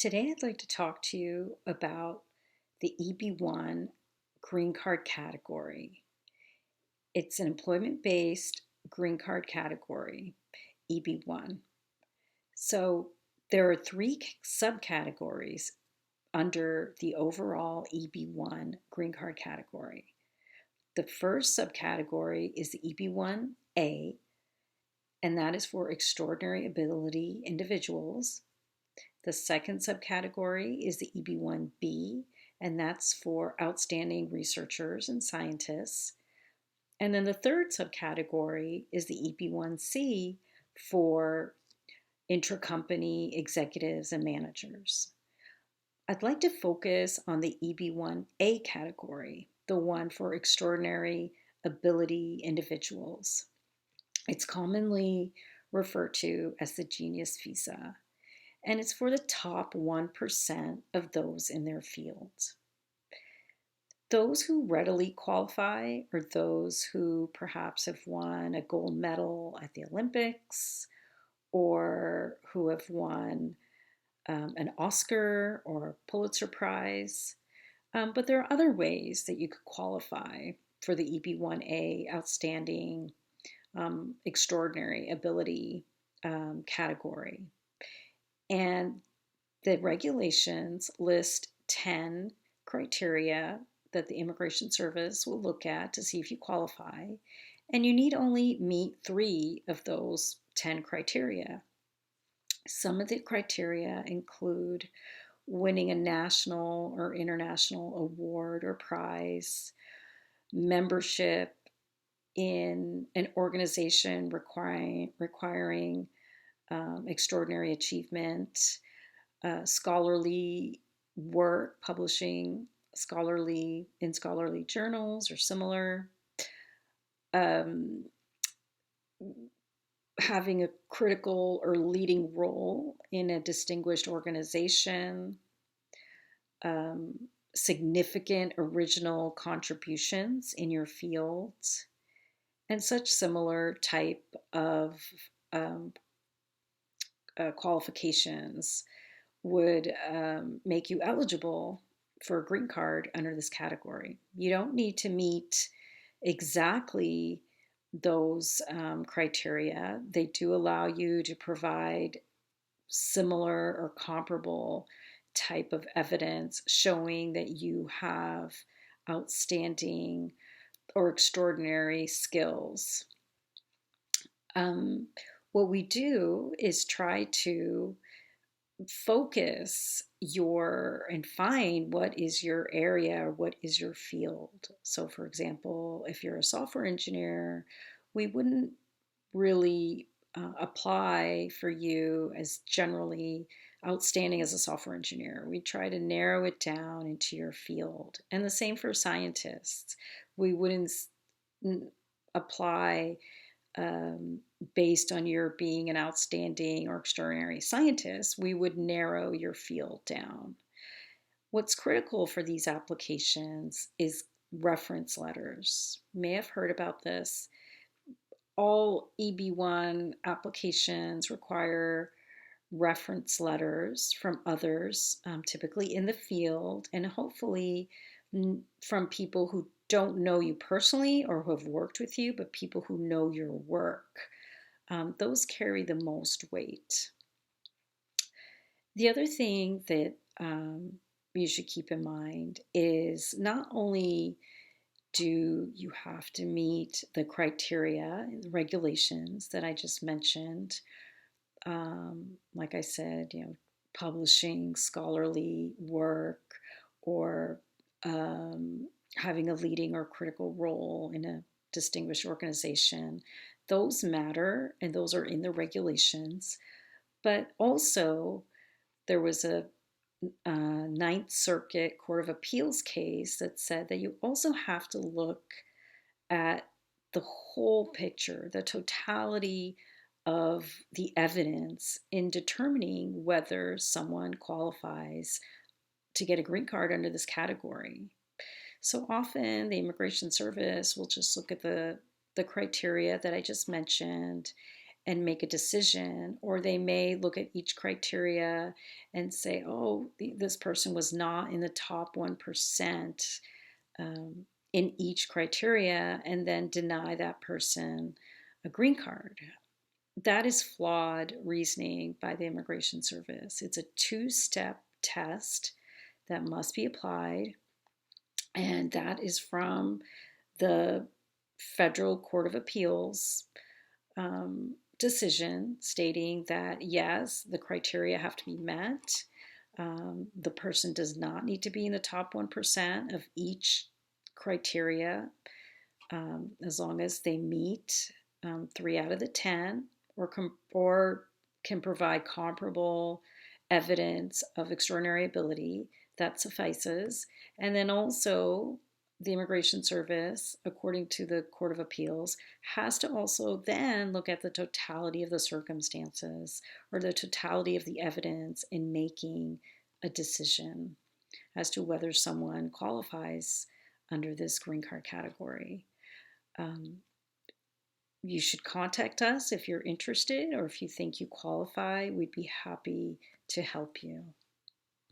Today, I'd like to talk to you about the EB1 Green Card category. It's an employment-based green card category, EB1. So there are three subcategories under the overall EB1 green card category. The first subcategory is the EB1-A, and that is for extraordinary ability individuals. The second subcategory is the EB1-B, and that's for outstanding researchers and scientists. And then the third subcategory is the EB1-C for intracompany executives and managers. I'd like to focus on the EB1-A category, the one for extraordinary ability individuals. It's commonly referred to as the Genius Visa, and it's for the top 1% of those in their fields. Those who readily qualify are those who perhaps have won a gold medal at the Olympics or who have won an Oscar or a Pulitzer Prize. But there are other ways that you could qualify for the EB1-A Outstanding Extraordinary Ability category. And the regulations list 10 criteria that the Immigration Service will look at to see if you qualify. And you need only meet 3 of those 10 criteria. Some of the criteria include winning a national or international award or prize, membership in an organization requiring extraordinary achievement, scholarly work, publishing in scholarly journals or similar, having a critical or leading role in a distinguished organization, significant original contributions in your field, and such similar type of qualifications would make you eligible for a green card under this category. You don't need to meet exactly those criteria. They do allow you to provide similar or comparable type of evidence showing that you have outstanding or extraordinary skills. What we do is try to focus and find what is your area, what is your field. So for example, if you're a software engineer, we wouldn't really apply for you as generally outstanding as a software engineer. We try to narrow it down into your field. And the same for scientists. We wouldn't apply based on your being an outstanding or extraordinary scientist. We would narrow your field down. What's critical for these applications is reference letters. You may have heard about this. All EB1 applications require reference letters from others, typically in the field, and hopefully from people who don't know you personally or who have worked with you, but people who know your work. Those carry the most weight. The other thing that you should keep in mind is not only do you have to meet the criteria and the regulations that I just mentioned, like I said, publishing scholarly work or having a leading or critical role in a distinguished organization. Those matter, and those are in the regulations. But also, there was a Ninth Circuit Court of Appeals case that said that you also have to look at the whole picture, the totality of the evidence in determining whether someone qualifies to get a green card under this category. So often the Immigration Service will just look at the criteria that I just mentioned and make a decision, or they may look at each criteria and say, oh, this person was not in the top 1% in each criteria, and then deny that person a green card. That is flawed reasoning by the Immigration Service. It's a two-step test that must be applied, and that is from the Federal Court of Appeals decision stating that yes, the criteria have to be met. The person does not need to be in the top 1% of each criteria as long as they meet 3 out of the 10 or can provide comparable evidence of extraordinary ability. That suffices. And then also the Immigration Service, according to the Court of Appeals, has to also then look at the totality of the circumstances or the totality of the evidence in making a decision as to whether someone qualifies under this green card category. You should contact us if you're interested or if you think you qualify. We'd be happy to help you.